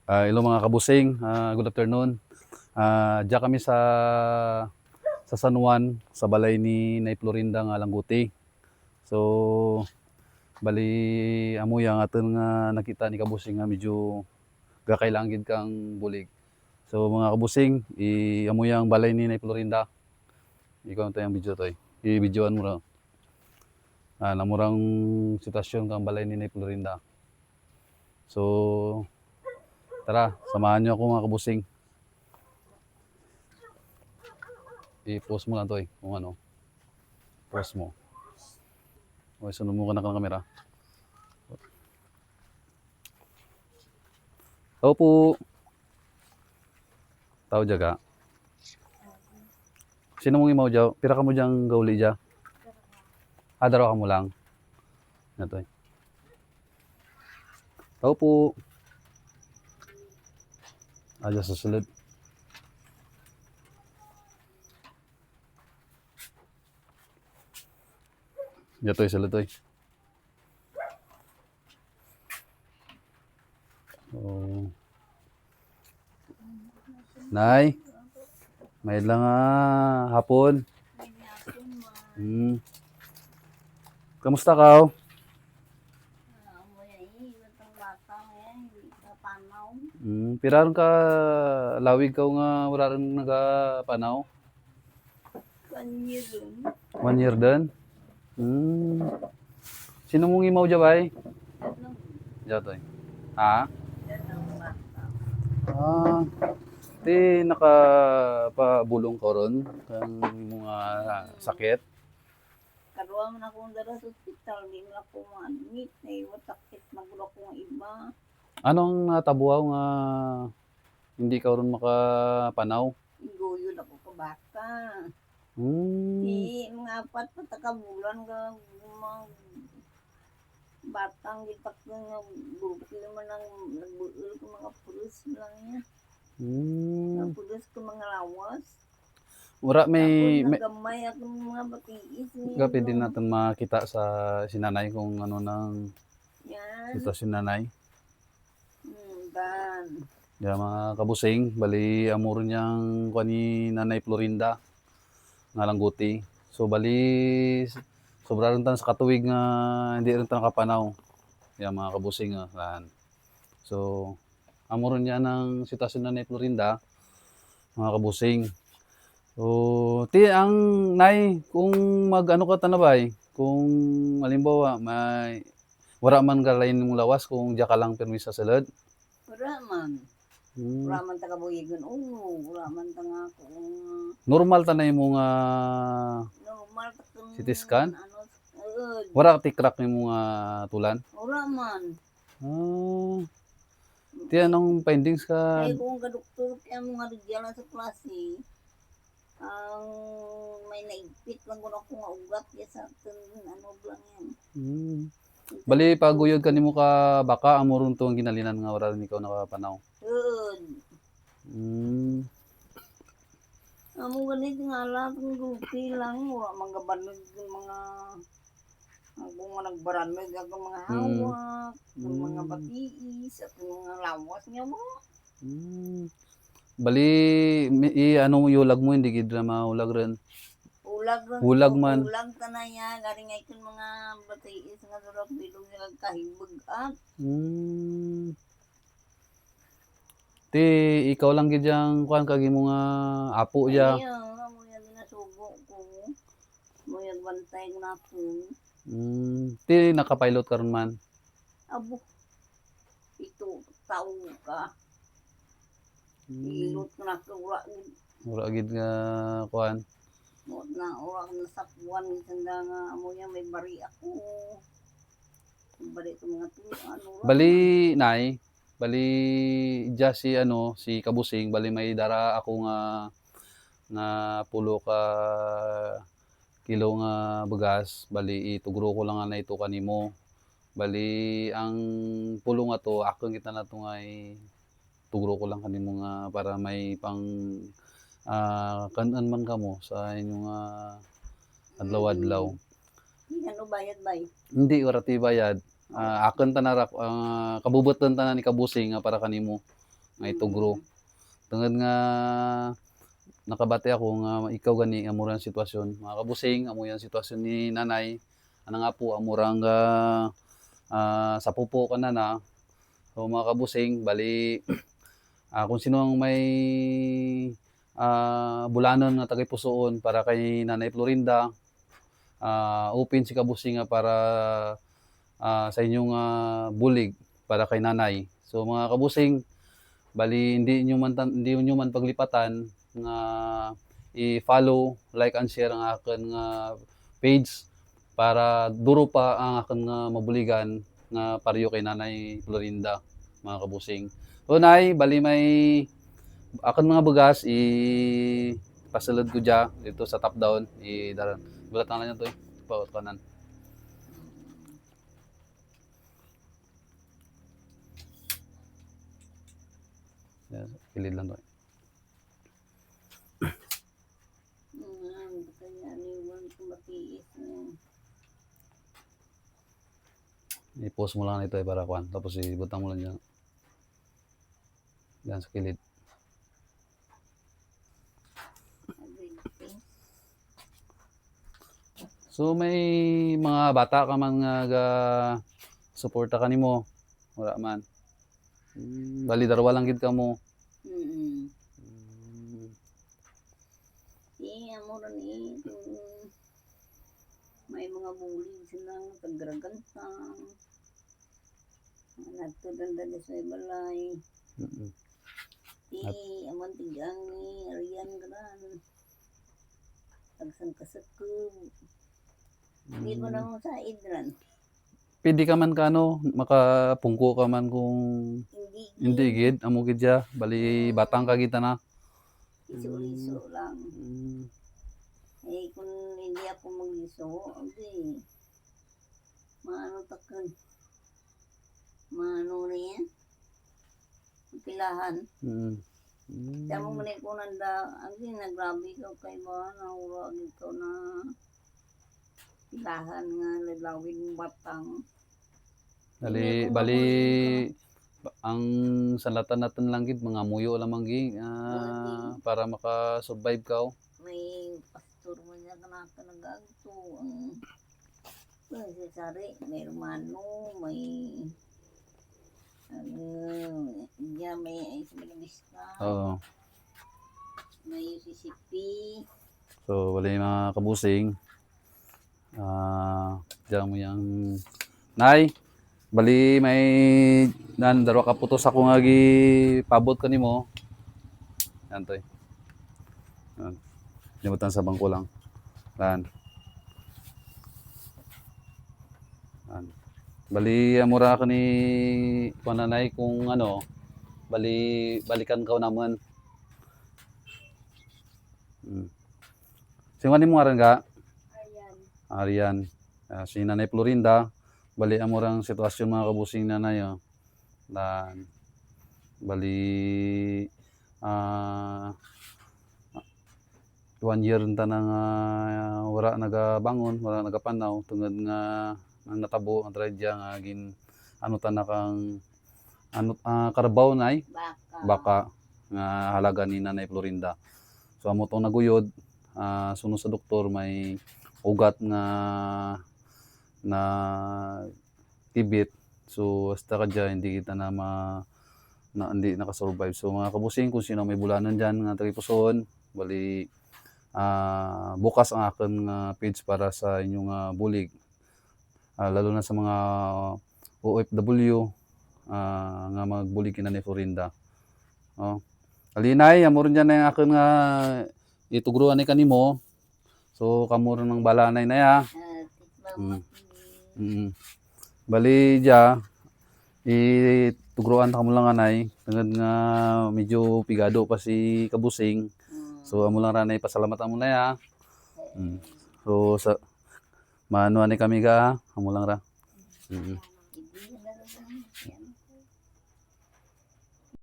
Hello mga kabusing, good afternoon. Diyan kami sa San Juan, sa balay ni Nay Florinda nga Langguti. So, bali amo yang aton nga nakita ni kabusing nga medyo gakailangan gid kang bulig. So mga kabusing, amo yang balay ni Nay Florinda. Ikaw na tayong video to. I-videoan mo ra. Namurang sitwasyon kang balay ni Nay Florinda. So, tara, samahan niyo ako mga kabusing. I-post mo lang to kung ano. Post mo. Okay, sunod mo ka na ng kamera. Tao po. Tao jaga. Sino mong imaw jaw? Pira ka mo diyang gauli dya? Daraw ka mo lang. Ito Tao po. Dyan sa sulod. Dyan to sulod to Oh. Nay. May lang hapon. Kamusta ka? Piraron ka lawig ka nga wala rin nagapanaw? 1 year din. 1 year din? Sino mong imaw dyan ba? Dyan to Di nakapabulong ko ron kang mga sakit. Karuwa man akong dala sa hospital, di mo ako ma-admit. Sakit magulo ko nga iba. Anong natabuaw nga hindi ka ron makapanaw? Iguyod ako ka baka. Mga 4 patakabulan ka mga batang gitak nga bukil man ang nagbuul ko mga pulis lang niya. Pulis ko mga lawas. Wala may nagamay ako mga batiis niya. Pwede natin makita sa sinanay kung ano nang ito sinanay. Yeah, mga kabusing, bali amuro niyang ni Nanay Florinda nga Langguti. So bali sobra rin tan sa katuwig nga hindi rin tan nakapanaw. Yeah, mga kabusing So amuro niya ng sitwasyon na Nanay Florinda, mga kabusing. So, ang nay, kung mag-ano ka tanabay, kung halimbawa, wala man galayin mong lawas, kung diya ka lang permi sa salad. Wala man. Wala man tagabuyigon. Wala man tanga ko. Normal tanay mo nga normal CT scan? Wala ka tikrak ni mga tulan? Wala man. Anong findings ka? Ay, kung ka-doktor kaya mga rigyan sa klase, ang may naigpit lang ko na kung ugat ya sa ano lang yan. Bali paguyod ka nimo ka baka amurun to ang ginalinan nga wala rin ikaw nakapanaw. Amo ganit nga lang kung grupi lang wala magabanog yung mga kung nagbaramig ako mga hawak, mga batiis at mga lawas niya mo. Bali ano yulag mo hindi gid na maulag rin. Ulag man. Ulag tanaya garing ay kun mga batiis nga durok bilog nga kahibag-at. Ikaw lang gid yang kuan kag imo nga apo ya. Ay, mo yan ginasugo ko. Mo yan bantay na ko. Nakapilot ka ron man. Abo. Ito tao ka. Ilot na ko wala gid nga kuan. Ura na sakwan sanda nga amo niya may bari ako. Bari ko mga tuan. Bali si Kabusing bali may dara ako nga pulo ka kilo nga bugas bali itugro ko lang na ito kanimo. Bali ang pulo nga to ako kita na to nga tugro ko lang kanimo nga para may pang kanan man kamo sa inyong adlaw-adlaw. Ano bayad bay? Hindi ora ti bayad. Akin tanara kabubutan tanan ni Kabusing nga para kanimo. nga itugro. Tungod nga nakabati ako nga ikaw gani amo ra ang sitwasyon. Mga kabusing, amo yang sitwasyon ni nanay. Ana nga po amo ra nga sa pupo ka na. So mga kabusing, bali kung sino ang may bulanon nga tagay pusoon para kay Nanay Florinda, open si kabusing nga para sa inyong bulig para kay nanay. So mga kabusing, bali hindi nyo man paglipatan nga i-follow, like and share ang akin nga page para duro pa ang akin nga mabuligan nga pariyo kay Nanay Florinda, mga kabusing. So nay, bali may akin mga bugas pasulod ko dya dito sa top down daran. Bulat na lang to pa kanan. Yan, kilid lang to. Kaya niwan ko matiis. I-post mo lang ito para kuan. Tapos ibutang mo lang dyan. Yan sa kilid. So may mga bata ka man nga suporta ka nimo. Wala man. Bali darawa lang gid ka mo. Amo rin may mga bulig silang tagragantang. Nagtudanda sa balay. Amon tigang ni Arian Gran. Tagsang kasakub. Hindi mo lang sa idran. Pwede ka man kano, makapungko ka man kung hindi gid, amo gid siya. Bali batang ka kita na. Iso-iso lang. Kung hindi ako mag-iso, okay. Maano takan. Maano na yan. Pilahan. Diyan mo muna ko nanda, nagrabe ka kay ba, naura dito na pilahan nga, lalawin ng batang. Bali ang salatan natin lang gid mga muyo lamang gi para maka-survive ka. May pastor mo niya kanaka nagagto. May sari, may romano, may may Isabelista. Oo. May UCCP. So bali mga kabusing. Diyan mo yang nay. Bali may darwa ka putos ako nga pabot kanimo. Yan toy. Yan. Limutan sa bangko lang. Yan. Yan. Bali mura ka ni pananay kung ano, balikan ka naman. Singanin mo nga ka? Arian. Si Nanay Florinda. Bali amurang sitwasyon mga kabusing nanay. Dan bali 1 year ta nang wala nagabangon, wala nagapanaw tungod nga ang natabo ang tragedya nga ano ta na kang karabaw nay baka nga halaga ni Nanay Florinda. So amo tong naguyod sunod sa doktor may ugat nga na tibit. So hasta ka dyan, hindi kita hindi nakasurvive. So mga kabusing, kung sino may bulanan dyan nga tagipusoon, bali bukas ang akin page para sa inyong bulig. Lalo na sa mga OFW nga magbulig kina ni Florinda. Alinay, amoron dyan na yung akin nga itugruan ni kanimo. So kamuron ng balanay na ya. Bali dya itugruan ta mo lang anay tungod nga medyo pigado pa si kabusing. So amo lang ranay pasalamatan mo na ya. So sa maano ani kami amo lang ra.